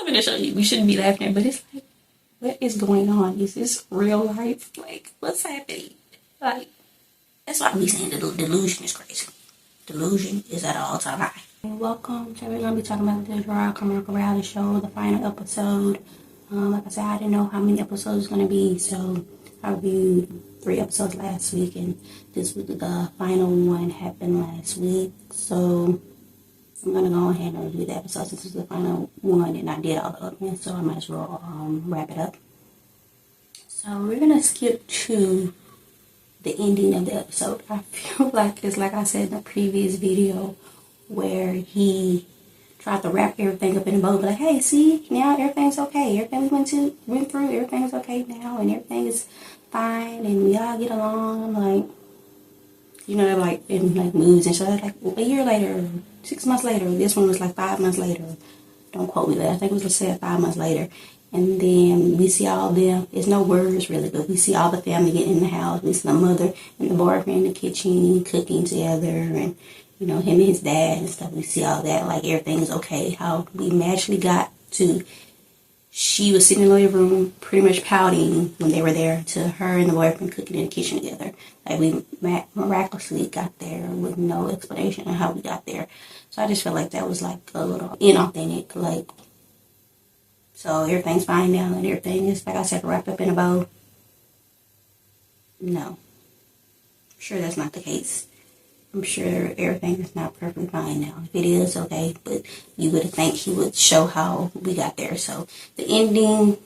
I'm gonna show you. We shouldn't be laughing at, but it's like, what is going on? Is this real life? Like, what's happening? Like, that's why we saying the delusion is crazy. Delusion is at an all-time high. And welcome. Today we're gonna be talking about the JERROD Carmichael reality show, the final episode. Like I said, I didn't know how many episodes it's gonna be, so I reviewed 3 episodes last week, and this was the final one happened last week. So I'm gonna go ahead and review the episode since this is the final one, and I did all the other ones, so I might as well wrap it up. So we're gonna skip to the ending of the episode. I feel like it's like I said in the previous video, where he tried to wrap everything up in a bow, like, hey, see, now everything's okay. Everything we went through, everything's okay now, and everything is fine, and we all get along. I'm like, you know, like in like movies and stuff, like a year later, 6 months later. This one was like 5 months later. Don't quote me, but I think it was said 5 months later. And then we see all them. There's no words really, but we see all the family getting in the house. We see the mother and the boyfriend in the kitchen cooking together, and you know, him and his dad and stuff. We see all that, like everything is okay. How we magically got to, she was sitting in the living room pretty much pouting when they were there, to her and the boyfriend cooking in the kitchen together. Like we miraculously got there with no explanation of how we got there. So I just feel like that was like a little inauthentic. Like, so everything's fine now and everything is, like I said, wrapped up in a bow. No. I'm sure that's not the case. I'm sure everything is not perfectly fine now. If it is, okay, but you would think he would show how we got there. So the ending,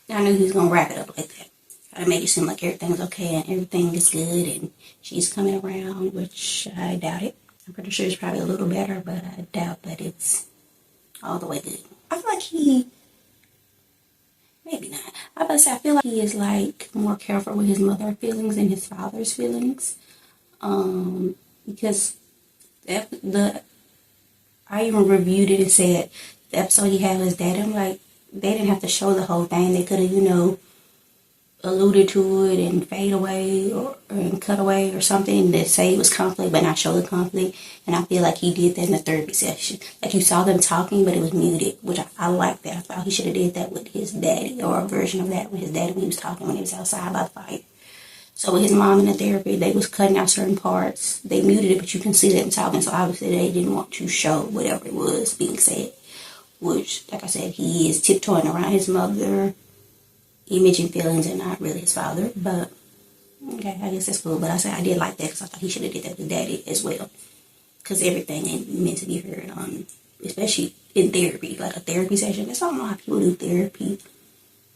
I knew he was going to wrap it up like that. I made it seem like everything's okay and everything is good and she's coming around, which I doubt it. I'm pretty sure it's probably a little better, but I doubt that it's all the way good. I feel like maybe not. I feel like he is like more careful with his mother's feelings than his father's feelings. Because I even reviewed it and said the episode he had with his dad, I'm like, they didn't have to show the whole thing. They could have, you know, alluded to it and fade away and cut away or something that say it was conflict but not show the conflict. And I feel like he did that in the therapy session. Like you saw them talking but it was muted, which I like that. I thought he should have did that with his daddy, or a version of that with his daddy when he was talking when he was outside by the fire. So with his mom in the therapy, they was cutting out certain parts. They muted it, but you can see them talking. So obviously they didn't want to show whatever it was being said, which, like I said, he is tiptoeing around his mother image and feelings and not really his father. But okay, I guess that's cool. But I said I did like that because I thought he should have did that with daddy as well, because everything ain't meant to be heard on, especially in therapy, like a therapy session. That's not how people do therapy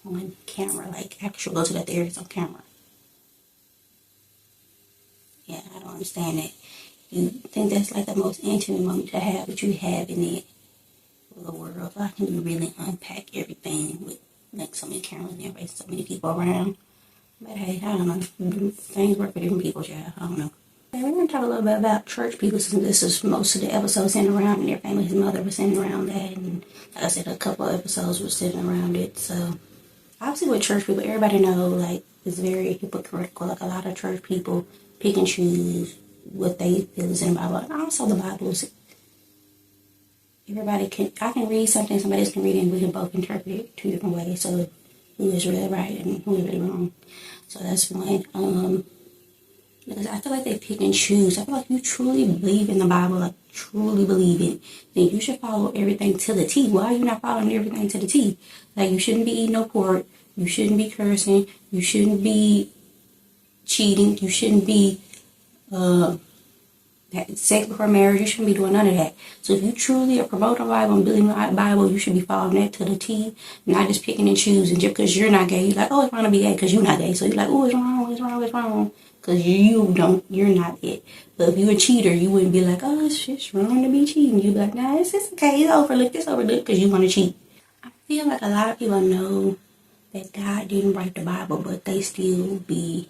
on camera, like actual go to the therapist on camera. Yeah, I don't understand that. You think that's like the most intimate moment to have, that you have in the world. How can you really unpack everything with like so many cameras and everybody, so many people around? But hey, I don't know. Things work for different people, yeah. I don't know. Okay, we're going to talk a little bit about church people, since this is most of the episodes centered around and everything. His mother was centered around that, and like I said, a couple of episodes were centered around it. So obviously with church people, everybody know, like, it's very hypocritical. Like a lot of church people pick and choose what they feel is in the Bible. And also the Bible is, I can read something, somebody else can read it, and we can both interpret it 2 different ways. So who is really right and who is really wrong. So that's one. Because I feel like they pick and choose. I feel like you truly believe in the Bible, like truly believe it, then you should follow everything to the T. Why are you not following everything to the T? Like, you shouldn't be eating no pork. You shouldn't be cursing. You shouldn't be cheating. You shouldn't be sex before marriage. You shouldn't be doing none of that. So if you truly are promoting the Bible and believing the Bible, you should be following that to the T, not just picking and choosing. Just because you're not gay, you're like, oh, it's wrong to be gay because you're not gay. So you're like, oh, it's wrong, it's wrong, it's wrong, because you're not it. But if you're a cheater, you wouldn't be like, oh, it's just wrong to be cheating. You'd be like, nah, it's okay, it's overlooked because you want to cheat. I feel like a lot of people know that God didn't write the Bible, but they still be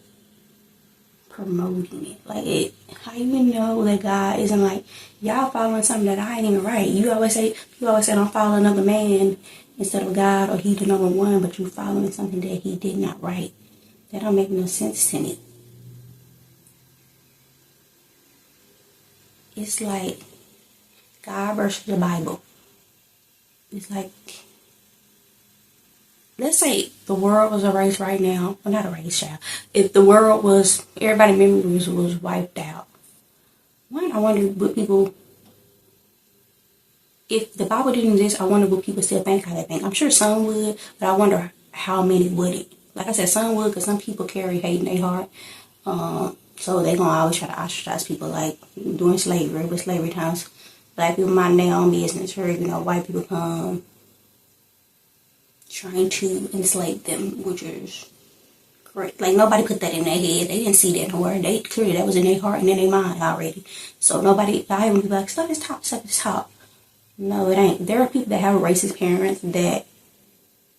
promoting it. Like, how you know that God isn't like, y'all following something that I ain't even write? You always say don't follow another man instead of God, or he the number one, but you following something that he did not write. That don't make no sense to me. It's like God versus the Bible. It's like, let's say the world was erased right now. Well, not erased, child. If the world was, everybody's memories was wiped out. One, I wonder what people, if the Bible didn't exist, I wonder what people still think how they think. I'm sure some would, but I wonder how many wouldn't. Like I said, some would, because some people carry hate in their heart. So they're going to always try to ostracize people, like during slavery, with slavery times. Black people minding their own business, heard, white people come trying to enslave them, which is great. Like, nobody put that in their head. They didn't see that nowhere. They clearly, that was in their heart and in their mind already. So nobody, I even be like, stuff is top. No, it ain't. There are people that have racist parents that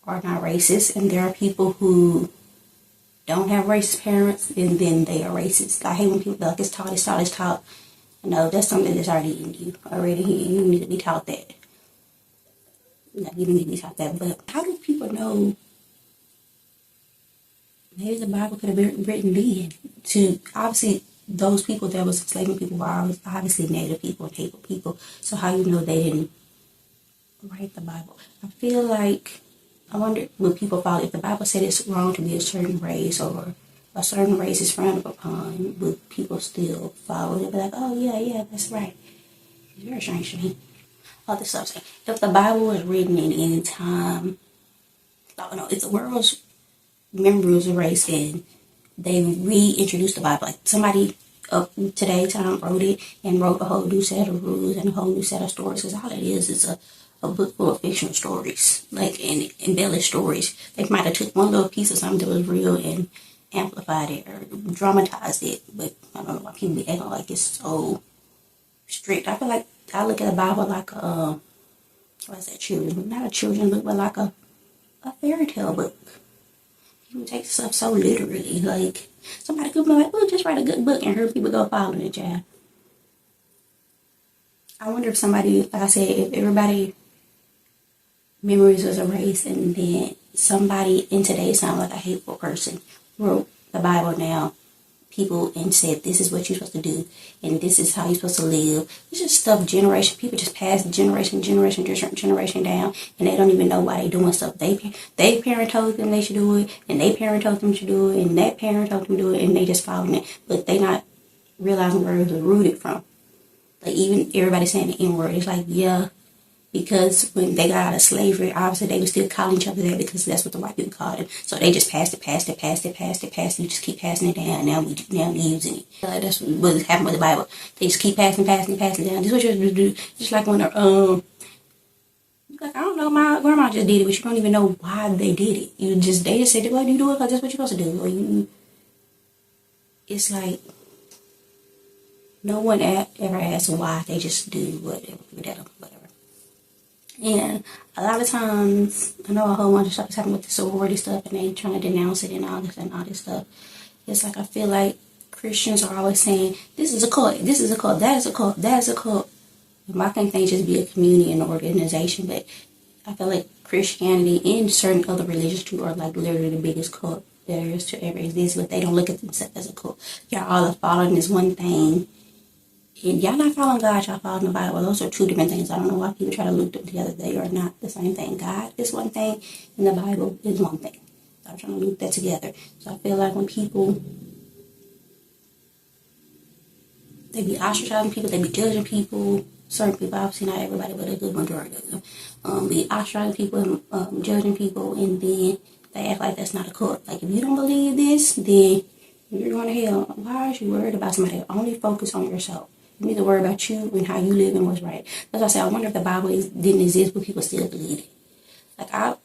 are not racist, and there are people who don't have racist parents, and then they are racist. I hate when people be like, it's taught. No, that's something that's already in you. Already, you need to be taught that. No, you don't need to be taught that. But how do people know? Maybe the Bible could have been written then. To, obviously, those people that was enslaving people were obviously Native people and hateful people. So how you know they didn't write the Bible? I feel like, I wonder, would people follow, if the Bible said it's wrong to be a certain race, or a certain race is frowned upon, would people still follow? They'd be like, oh yeah, that's right. It's very strange to me. Other stuff saying, if the Bible was written in any time, I don't know, if the world's memory was erased and they reintroduced the Bible, like somebody up today time wrote it and wrote a whole new set of rules and a whole new set of stories, because all it is a book full of fictional stories, like, and embellished stories. They might have took one little piece of something that was real and amplified it or dramatized it, but I don't know why people be acting like it's so strict. I feel like I look at the Bible like children, not a children's book, but like a fairy tale book. People take stuff so literally. Like, somebody could be like, oh, just write a good book, and hear people go following it, child. I wonder if somebody, like I said, if everybody memories was erased, and then somebody in today's time, like a hateful person, wrote the Bible now, people, and said, this is what you're supposed to do, and this is how you're supposed to live. It's just stuff people just pass generation down, and they don't even know why they doing stuff. They parent told them they should do it, and they parent told them to do it, and that parent told them to do it, and they just following it, but they not realizing where it was rooted from. Like, even everybody saying the N-word, it's like, yeah, because when they got out of slavery, obviously they were still calling each other that, because that's what the white people called it. So they just passed it. You just keep passing it down. Now we using it. Like, that's what happened with the Bible. They just keep passing it down. This is what you're supposed to do. Just like when like, I don't know, my grandma just did it, but you don't even know why they did it. They just said, well, you do it because that's what you're supposed to do. It's like, no one ever asks why. They just do whatever. And a lot of times, I know a whole bunch of stuff is happening with the sorority stuff, and they trying to denounce it and all this stuff. It's like, I feel like Christians are always saying, this is a cult, that is a cult. Why can't they just be a community and an organization? But I feel like Christianity and certain other religions too are like literally the biggest cult there is to ever exist, but they don't look at themselves as a cult. Y'all all are following this one thing. And y'all not following God, y'all following the Bible. Those are two different things. I don't know why people try to loop them together. They are not the same thing. God is one thing, and the Bible is one thing. So I'm trying to loop that together. So I feel like when people, they be ostracizing people, they be judging people, certain people, obviously not everybody, but a good majority of them, be ostracizing people and judging people, and then they act like that's not a cult. Like, if you don't believe this, then you're going to hell. Why are you worried about somebody? Only focus on yourself. You need to worry about you and how you live and what's right. That's why I say, I wonder if the Bible didn't exist, but people still believe it. Like,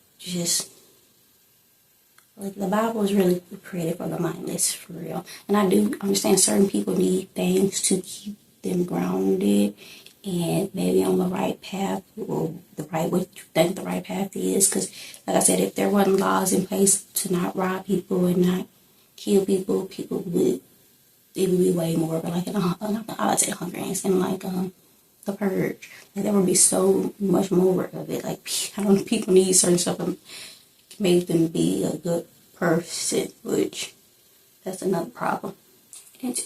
the Bible is really created for the mindless, for real. And I do understand certain people need things to keep them grounded and maybe on the right path, or the right, what you think the right path is. Because, like I said, if there wasn't laws in place to not rob people and not kill people, it would be way more. But like, I would say Hunger Games and like The Purge, like, there would be so much more of it. Like, I don't know, people need certain stuff to make them be a good person, which that's another problem. And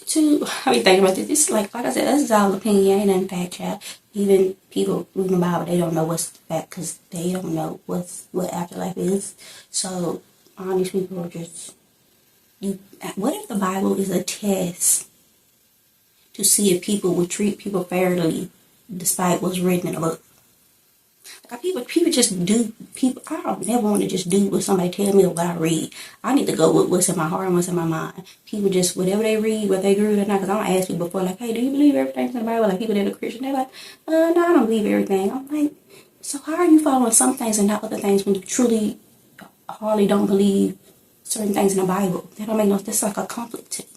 I be thinking about this. It's like I said, this is all opinion, ain't nothing fact, child. Even people reading the Bible, they don't know what's fact because they don't know what afterlife is. So all these people are just you. What if the Bible is a test to see if people would treat people fairly, despite what's written in the book? Like people just do people. I don't never want to just do what somebody tell me or what I read. I need to go with what's in my heart and what's in my mind. People just whatever they read, whether they agree with it or not. Because I don't ask people before, like, hey, do you believe everything's in the Bible? Like people that are Christian, they're like, no, I don't believe everything. I'm like, so how are you following some things and not other things when you truly hardly don't believe certain things in the Bible? That don't make no. That's like a conflict to me.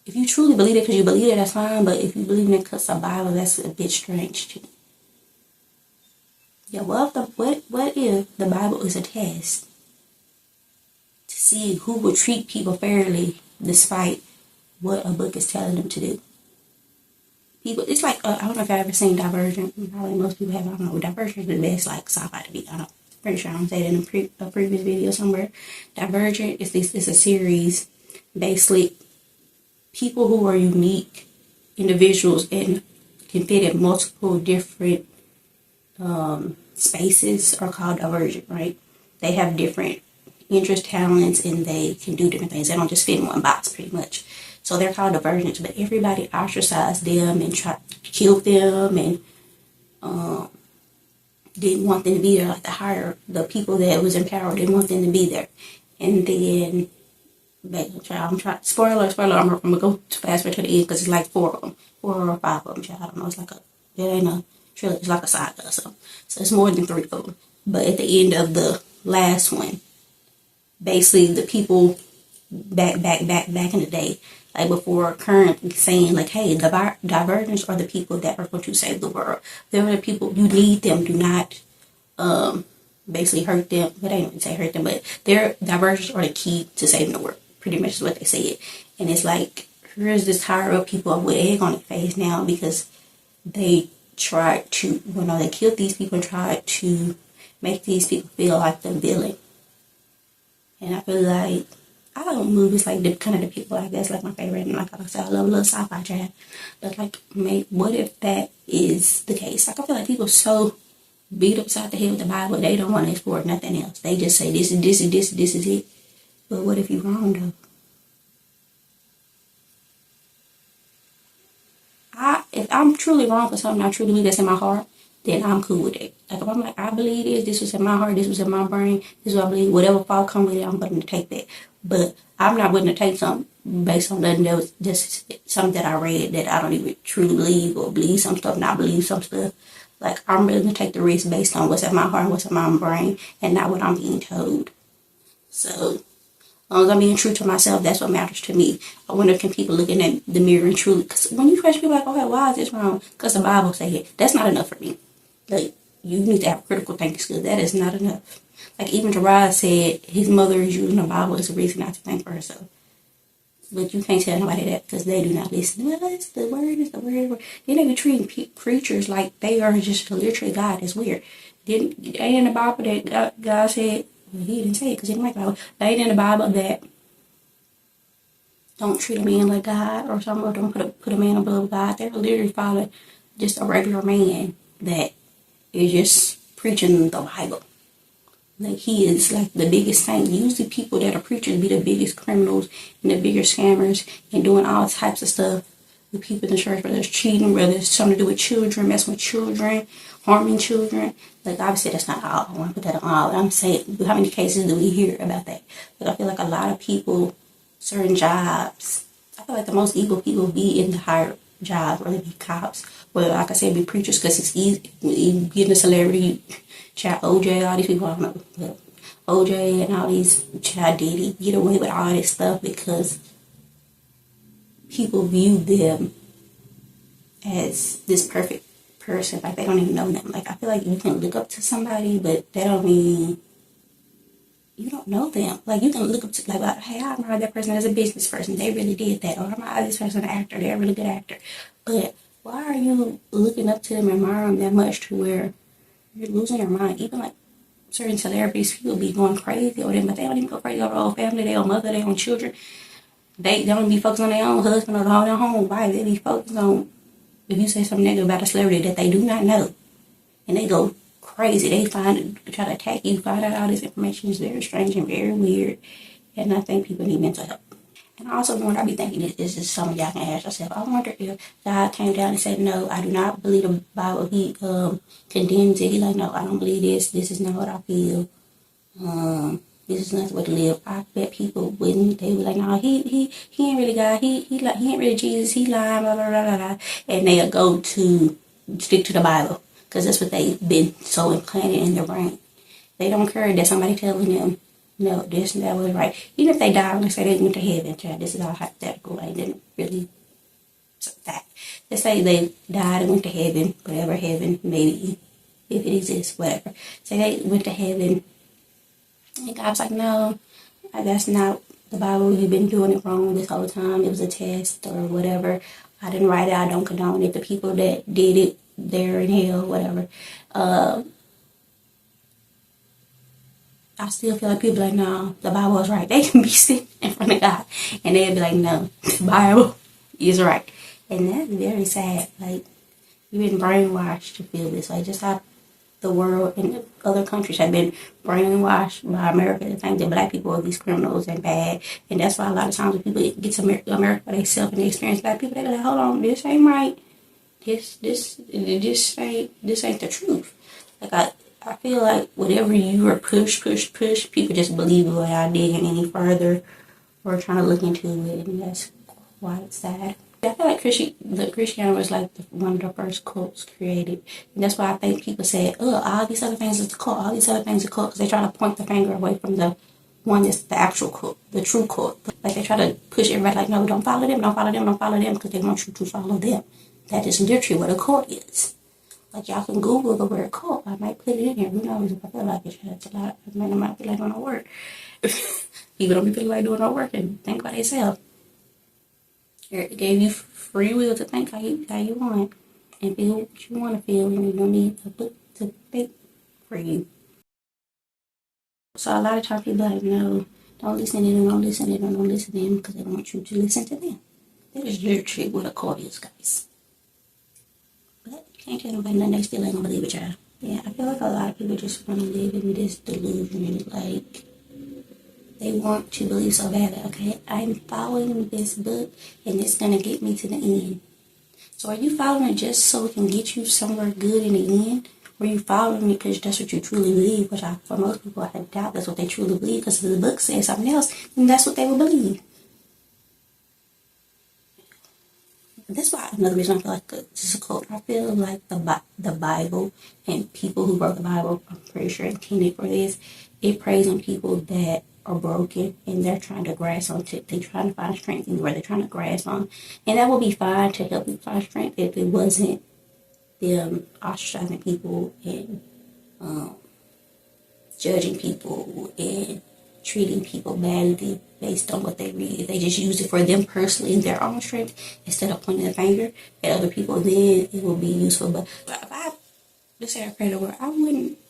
If you truly believe it because you believe it, that's fine. But if you believe in it because of the Bible, that's a bit strange to me. Yeah, what if the Bible is a test to see who will treat people fairly despite what a book is telling them to do? People, it's like, I don't know if I've ever seen Divergent. Probably most people have. I don't know. Divergent is the best, like, sci-fi to be. Pretty sure I don't say that in a previous video somewhere. Divergent is a series, basically, people who are unique individuals and can fit in multiple different spaces are called divergent, right? They have different interest, talents, and they can do different things. They don't just fit in one box, pretty much. So they're called divergent, but everybody ostracized them and tried to kill them and didn't want them to be there. Like the people that was in power didn't want them to be there. And then, I'm trying. Spoiler. I'm gonna go fast forward to the end because it's like 4 of them, 4 or 5 of them. Child, I don't know. It's like it ain't a trilogy. It's like a saga or something. So it's more than 3 of them. But at the end of the last one, basically the people back in the day, like before currently saying like, hey, the divergents are the people that are going to save the world. They're the people you need them. Do not basically hurt them. But I didn't say hurt them, but their divergents are the key to saving the world. Pretty much is what they said. And it's like, here's this higher up people with egg on their face now because they tried to, they killed these people and tried to make these people feel like the villain. And I feel like, I love movies like the kind of the people like that's like my favorite. And like I said, I love a little sci-fi chat. But like, what if that is the case? Like I feel like people so beat upside the head with the Bible, they don't want to explore nothing else. They just say this is it. But what if you're wrong though? If I'm truly wrong for something I truly believe that's in my heart, then I'm cool with it. Like if I'm like, I believe this was in my heart, this was in my brain, this is what I believe, whatever fall come with it, I'm willing to take that. But I'm not willing to take something based on nothing that was just something that I read that I don't even truly believe or believe some stuff, not believe some stuff. Like I'm willing to take the risk based on what's in my heart and what's in my brain and not what I'm being told. So as long as I'm being true to myself, that's what matters to me. I wonder, can people look in the mirror and truly, because when you question people like, okay, why is this wrong? Because the Bible say it. That's not enough for me. Like, you need to have critical thinking skills. That is not enough. Like, even JERROD said his mother is using the Bible as a reason not to think for herself. But you can't tell nobody that because they do not listen. Well, it's the word. Then they be treating preachers like they are just a literary God. That's weird. Ain't in the Bible that God said, well, he didn't say it because he didn't like the Bible. They ain't in the Bible that don't treat a man like God or something, or don't put a man above God. They're literally following just a regular man that is just preaching the Bible. Like he is like the biggest saint. Usually people that are preachers be the biggest criminals and the biggest scammers and doing all types of stuff with people in the church, whether it's cheating, whether it's something to do with children, messing with children, harming children. Like obviously that's not all. I want to put that on all. I'm saying, how many cases do we hear about that? Like I feel like a lot of people, certain jobs, I feel like the most evil people be in the higher jobs, whether it be cops, whether like I said, be preachers, because it's easy getting a celebrity. Child OJ, all these people, I don't know, but OJ and all these Child Diddy get away with all this stuff because people view them as this perfect person, like they don't even know them. Like I feel like you can look up to somebody, but that don't mean you don't know them. Like you can look up to, like, hey, I admire that person as a business person. They really did that. Or I admire this person as an actor. They're a really good actor. But why are you looking up to them and admiring them that much to where you're losing your mind? Even like certain celebrities, people be going crazy over them, but they don't even go crazy over their own family, their own mother, their own children. They don't be focused on their own husband or their own wife. They be focused on if you say something negative about a celebrity that they do not know, and they go crazy. They try to attack you, find out all this information is very strange and very weird. And I think people need mental help. And also, when I be thinking this is something y'all can ask yourself. I wonder if God came down and said, "No, I do not believe the Bible." He condemns it. He like, "No, I don't believe this. This is not what I feel. This is not the way to live." I bet people wouldn't. They would like, "No, he ain't really God. He ain't really Jesus. He lying, blah blah blah blah blah." And they'll go to stick to the Bible because that's what they've been so implanted in their brain. They don't care that somebody telling them, "No, this and that was right." Even if they die, let's say they went to heaven, child, this is all hypothetical. I didn't really, it's a fact. Let's say they died and went to heaven, whatever heaven, maybe, if it exists, whatever. Say they went to heaven, and God's like, "No, that's not the Bible. You've been doing it wrong this whole time. It was a test or whatever. I didn't write it. I don't condone it. The people that did it, they're in hell, whatever." I still feel like people like, "No, the Bible is right." They can be sitting in front of God and they'll be like, "No, the Bible is right." And that's very sad. Like, you've been brainwashed to feel this way. Just like the world and other countries have been brainwashed by America to think that black people are these criminals and bad. And that's why a lot of times when people get to America by themselves and they experience black people, they're like, "Hold on, this ain't right. This ain't the truth." Like, I feel like whatever you are push, people just believe it without digging any further or trying to look into it, and that's quite sad. I feel like Christianity was like one of the first cults created, and that's why I think people say, "Oh, all these other things is the cult, all these other things are cult," because they try to point the finger away from the one that's the actual cult, the true cult. Like, they try to push everybody like, "No, don't follow them, don't follow them, don't follow them," because they want you to follow them. That is literally what a cult is. Like, y'all can Google the word cult. I might put it in here. Who knows if I feel like it. It's a lot. I might feel like doing no work. People don't be feeling like doing no work and think by themselves. It gave you free will to think how you want and feel what you want to feel, and you don't need a book to think for you. So a lot of times people are like, "No, don't listen to them, don't listen to them, don't listen to them," because they want you to listen to them. That is literally what a cult is, guys. But can't tell nobody nothing, they still ain't gonna believe it, y'all. Yeah, I feel like a lot of people just want to live in this delusion. Like, they want to believe so bad that, okay, I'm following this book and it's gonna get me to the end. So are you following it just so it can get you somewhere good in the end? Or are you following it because that's what you truly believe? Which for most people, I doubt that's what they truly believe, because if the book says something else, then that's what they will believe. That's why another reason I feel like this is a cult. I feel like the Bible and people who wrote the Bible, I'm pretty sure intended for this. It preys on people that are broken and they're trying to grasp on. They're trying to find strength in where they're trying to grasp on, and that would be fine to help you find strength if it wasn't them ostracizing people and judging people and treating people badly based on what they read. If they just use it for them personally in their own strength instead of pointing the finger at other people, then it will be useful. But if I just say I pray the word,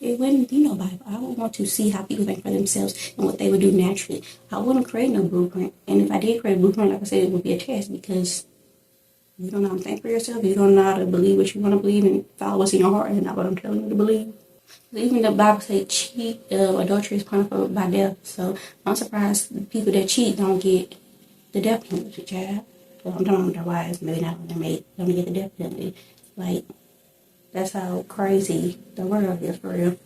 it wouldn't be no Bible. I would want to see how people think for themselves and what they would do naturally. I wouldn't create no blueprint. And if I did create a blueprint, like I said, it would be a test, because you don't know how to think for yourself. You don't know how to believe what you want to believe and follow what's in your heart and not what I'm telling you to believe. Even the Bible says adultery is punishable by death. So I'm surprised people that cheat don't get the death penalty, child. Well, I'm talking about their wives, maybe not when they're married, don't get the death penalty. Like, that's how crazy the world is, for real.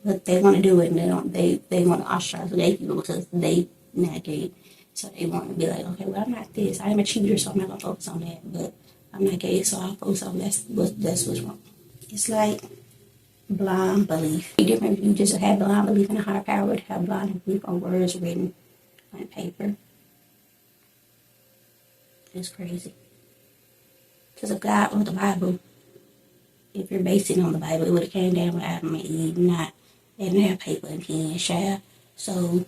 But they want to do it, and they want to ostracize gay people because they not gay. So they want to be like, "Okay, well, I'm not this. I am a cheater, so I'm not gonna focus on that. But I'm not gay, so I'll focus on that's what's wrong." It's like blind belief. It's different if you just have blind belief in a higher power to have blind belief on words written on paper. It's crazy. Because if God wrote the Bible, if you're basing on the Bible, it would have came down with Adam and Eve, not they didn't have paper and pen, child. So,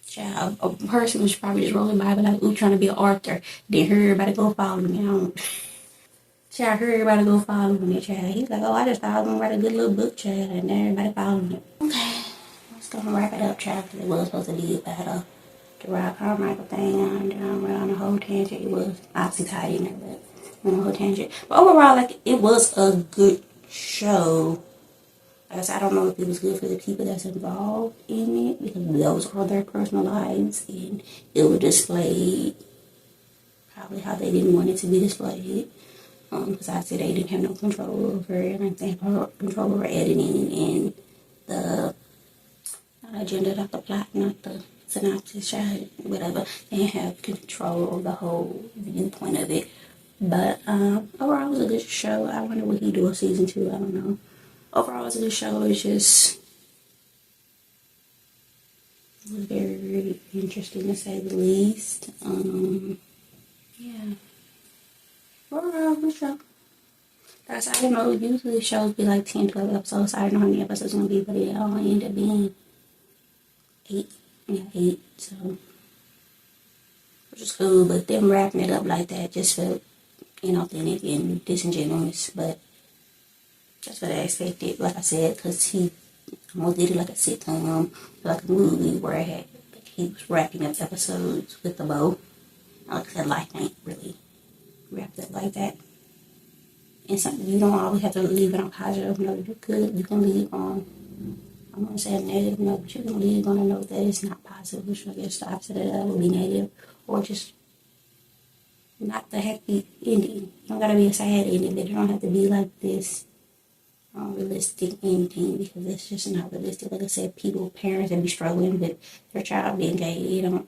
child, a person was probably just rolling the Bible like, "Ooh, trying to be an author." Then heard everybody go follow me. Child, heard everybody go follow me, child. He's like, "Oh, I just thought I was going to write a good little book, child," and then everybody followed me. Okay, let's gonna wrap it up, child, because it was supposed to be about a JERROD Carmichael thing. I went on a whole tangent. It was obviously tied in there, but went on a whole tangent. But overall, like, it was a good show. I guess I don't know if it was good for the people that's involved in it, because those are their personal lives, and it was displayed probably how they didn't want it to be displayed. Because I said they didn't have no control over it, and they had control over editing and the not agenda, not the plot, not the synopsis, child, whatever. They didn't have control over the whole viewpoint of it. But overall, it was a good show. I wonder what he do in season 2. I don't know. Overall, it was a good show. It was very, very interesting to say the least. Yeah. Overall, good show. That's, I don't know, usually shows be like 10, 12 episodes. I don't know how many episodes it's going to be, but it all ended up being 8. Yeah, 8. So, which is cool. But them wrapping it up like that just felt inauthentic and disingenuous. But that's what I expected, like I said, because he almost did it like a sitcom, like a movie where he was wrapping up episodes with a bow. Like I said, life ain't really wrapped up like that. And something you don't always have to leave it on positive note. You can leave on, I'm going to say a negative note, but you can leave on a note that it's not positive, which I guess the opposite of that would be negative, or just not the happy ending. You don't got to be a sad ending, but you don't have to be like this realistic ending, because it's just not realistic. Like I said, parents that be struggling with their child being gay, either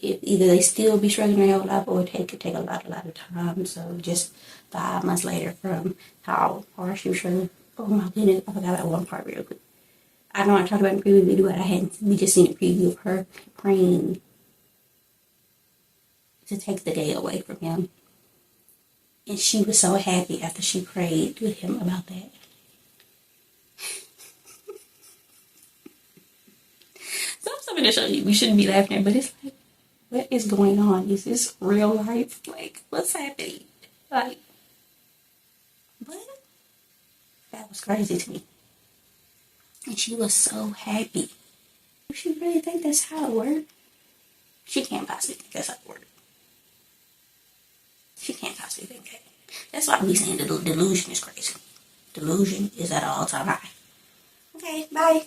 they still be struggling their whole life, or it could take a lot of time. So just 5 months later from how hard she was struggling. Oh my goodness, I forgot that one part real quick. I know I talked about in the previous video, but we just seen a preview of her praying to take the gay away from him. And she was so happy after she prayed with him about that. So I'm something to show you. We shouldn't be laughing at, but it's like, what is going on? Is this real life? Like, what's happening? Like, what? That was crazy to me. And she was so happy. Does she really think that's how it works? She can't possibly think that's how it works. She can't possibly think that. That's why we saying the delusion is crazy. Delusion is at an all-time high. Okay, bye.